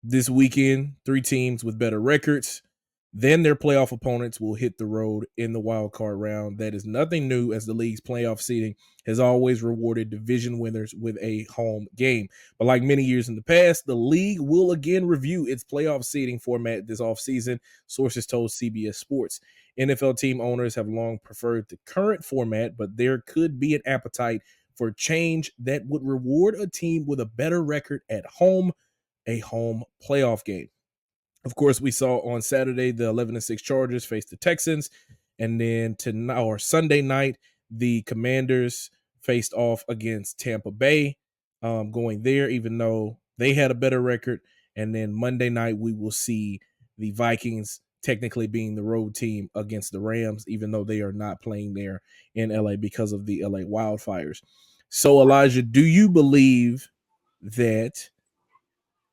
This weekend, 3 teams with better records than their playoff opponents will hit the road in the wild card round. That is nothing new, as the league's playoff seeding has always rewarded division winners with a home game. But like many years in the past, the league will again review its playoff seeding format this offseason, sources told CBS Sports. NFL team owners have long preferred the current format, but there could be an appetite for change that would reward a team with a better record at home a home playoff game. Of course, we saw on Saturday the 11-6 Chargers face the Texans, and then tonight or Sunday night the Commanders faced off against Tampa Bay, going there even though they had a better record. And then Monday night we will see the Vikings technically being the road team against the Rams, even though they are not playing there in LA because of the LA wildfires. So, Elijah, do you believe that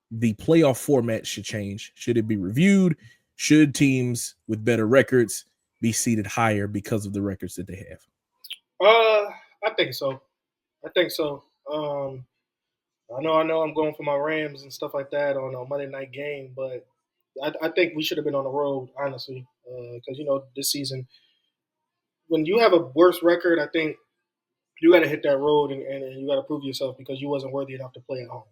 the playoff format should change? Should it be reviewed? Should teams with better records be seated higher because of the records that they have? I think so. I think so. I know I'm going for my Rams and stuff like that on a Monday night game, but I think we should have been on the road, honestly, because this season when you have a worse record, I think you got to hit that road and you got to prove yourself because you wasn't worthy enough to play at home.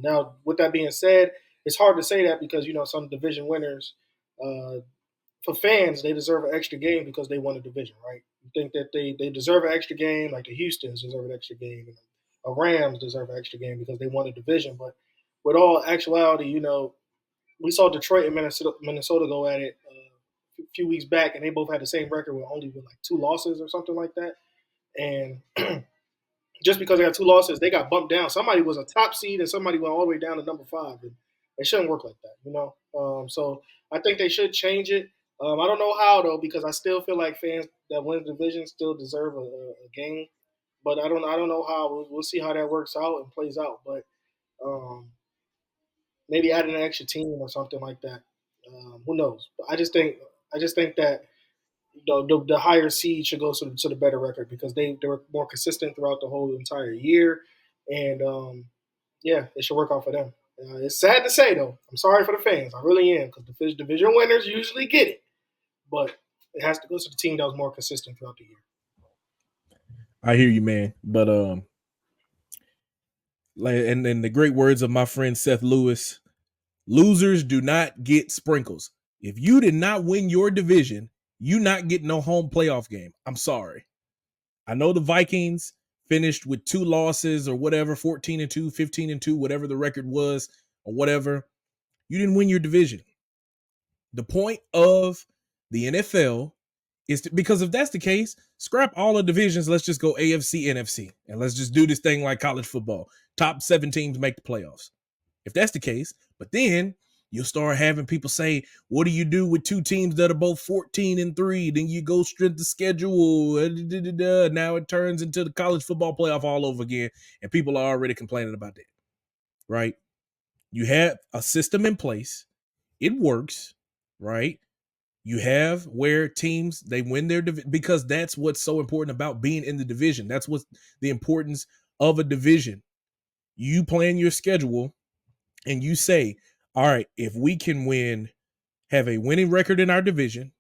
Now, with that being said, it's hard to say that because some division winners, uh, for fans, they deserve an extra game because they won a division, right? You think that they deserve an extra game, like the Houston's deserve an extra game, and the Rams deserve an extra game because they won a division. But with all actuality, we saw Detroit and Minnesota go at it a few weeks back, and they both had the same record with only like 2 losses or something like that. And just because they got 2 losses, they got bumped down. Somebody was a top seed and somebody went all the way down to number 5. And it shouldn't work like that. So I think they should change it. I don't know how though, because I still feel like fans that win the division still deserve a game. But I don't know how. We'll see how that works out and plays out. But um, maybe adding an extra team or something like that. Who knows? But I just think that the higher seed should go to the better record because they were more consistent throughout the whole entire year, and yeah, it should work out for them. It's sad to say though. I'm sorry for the fans. I really am because the division winners usually get it, but it has to go to the team that was more consistent throughout the year. I hear you, man. But like, and in the great words of my friend Seth Lewis, losers do not get sprinkles. If you did not win your division, you not get no home playoff game. I'm sorry. I know the Vikings finished with 2 losses or whatever, 14-2, 15-2, whatever the record was, or whatever. You didn't win your division. The point of the NFL is because if that's the case, scrap all the divisions. Let's just go AFC, NFC, and let's just do this thing like college football. Top 7 teams make the playoffs. If that's the case, but then you'll start having people say, what do you do with 2 teams that are both 14-3? Then you go strength the schedule. Now it turns into the college football playoff all over again. And people are already complaining about that, right? You have a system in place. It works, right? You have where teams, they win their division because that's what's so important about being in the division. That's what's the importance of a division. You plan your schedule and you say, all right, if we can have a winning record in our division,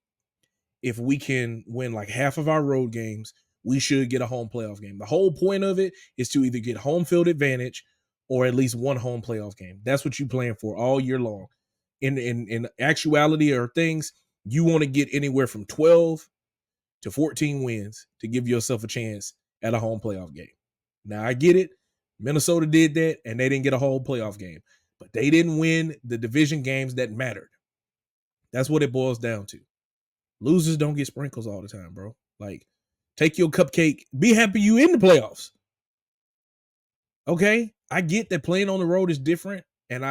if we can win like half of our road games, we should get a home playoff game. The whole point of it is to either get home field advantage or at least one home playoff game. That's what you plan for all year long. In actuality or things, you want to get anywhere from 12 to 14 wins to give yourself a chance at a home playoff game. Now, I get it. Minnesota did that, and they didn't get a whole playoff game, but they didn't win the division games that mattered. That's what it boils down to. Losers don't get sprinkles all the time, bro. Like, take your cupcake. Be happy you in the playoffs. Okay? I get that playing on the road is different. And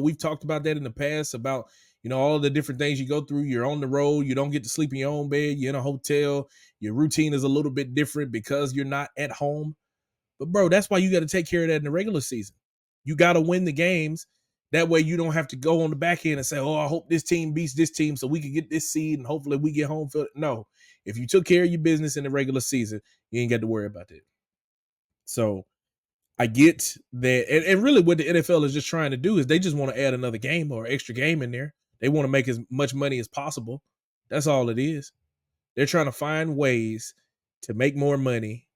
we've talked about that in the past about, all the different things you go through. You're on the road. You don't get to sleep in your own bed. You're in a hotel. Your routine is a little bit different because you're not at home. But, bro, that's why you got to take care of that in the regular season. You got to win the games. That way you don't have to go on the back end and say, oh, I hope this team beats this team so we can get this seed and hopefully we get home field. No. If you took care of your business in the regular season, you ain't got to worry about that. So I get that, and really what the NFL is just trying to do is they just want to add another game or extra game in there. They want to make as much money as possible. That's all it is. They're trying to find ways to make more money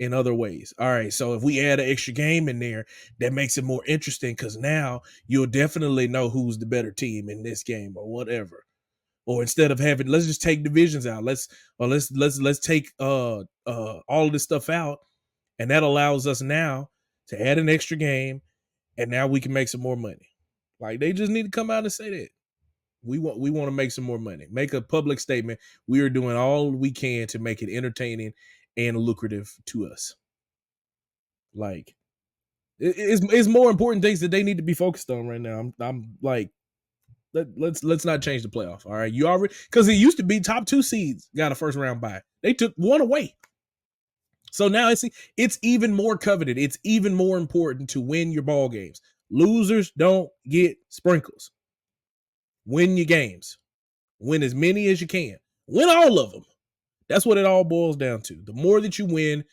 in other ways. All right, so if we add an extra game in there, that makes it more interesting because now you'll definitely know who's the better team in this game or whatever. Or instead of having, let's just take divisions out. Let's take all of this stuff out, and that allows us now to add an extra game, and now we can make some more money. Like they just need to come out and say that we want to make some more money. Make a public statement. We are doing all we can to make it entertaining and lucrative to us. Like it's more important things that they need to be focused on right now. I'm like, let's not change the playoff. All right, you already, because it used to be top 2 seeds got a first round bye. They took one away. So now it's even more coveted. It's even more important to win your ball games. Losers don't get sprinkles. Win your games. Win as many as you can. Win all of them. That's what it all boils down to. The more that you win,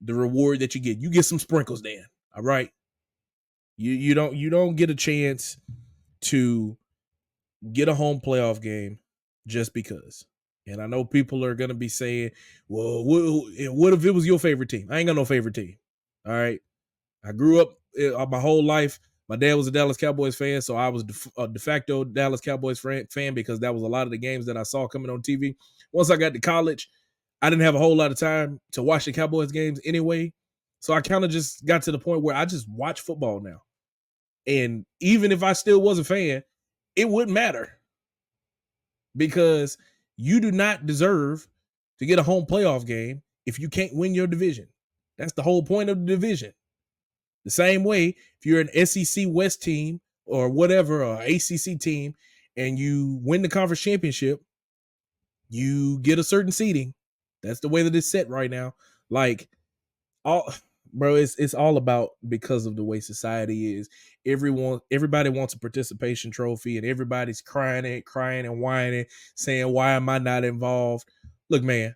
the reward that you get some sprinkles then. All right. You don't get a chance to get a home playoff game just because. And I know people are going to be saying, well, what if it was your favorite team? I ain't got no favorite team. All right. I grew up my whole life. My dad was a Dallas Cowboys fan, so I was a de facto Dallas Cowboys fan because that was a lot of the games that I saw coming on TV. Once I got to college, I didn't have a whole lot of time to watch the Cowboys games anyway. So I kind of just got to the point where I just watch football now. And even if I still was a fan, it wouldn't matter because you do not deserve to get a home playoff game if you can't win your division. That's the whole point of the division. The same way, if you're an SEC West team or whatever, or ACC team, and you win the conference championship, you get a certain seeding. That's the way that it's set right now. Like, it's all about, because of the way society is. Everybody wants a participation trophy, and everybody's crying and whining, saying, "Why am I not involved?" Look, man,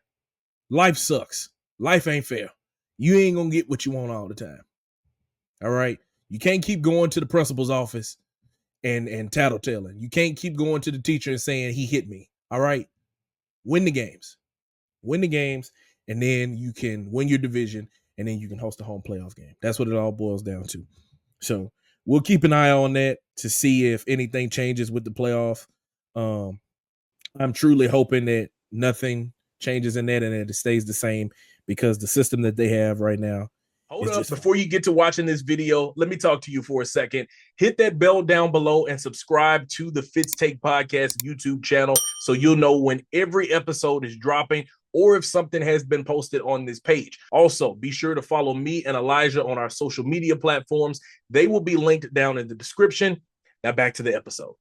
life sucks. Life ain't fair. You ain't gonna get what you want all the time. All right. You can't keep going to the principal's office and tattletelling. You can't keep going to the teacher and saying he hit me. All right. Win the games. Win the games, and then you can win your division, and then you can host a home playoff game. That's what it all boils down to. So we'll keep an eye on that to see if anything changes with the playoff. I'm truly hoping that nothing changes in that and that it stays the same, because the system that they have right now. Hold up, before you get to watching this video, let me talk to you for a second. Hit that bell down below and subscribe to the Fitz Take Podcast YouTube channel so you'll know when every episode is dropping or if something has been posted on this page. Also, be sure to follow me and Elijah on our social media platforms. They will be linked down in the description. Now back to the episode.